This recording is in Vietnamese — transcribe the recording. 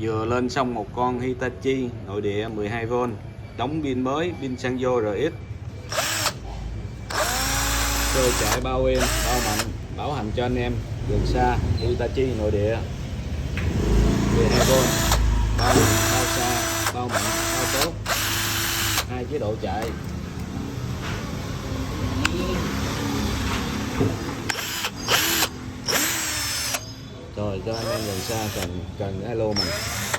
vừa lên xong một con Hitachi nội địa 12V, đóng pin mới, pin Sanyo RX, cơ chạy bao êm, bao mạnh, bảo hành cho anh em đường xa. Hitachi nội địa 12V, bao xa, bao mạnh, bao tốt, 2 chế độ chạy. Rồi cho anh em gần xa cần alo mình.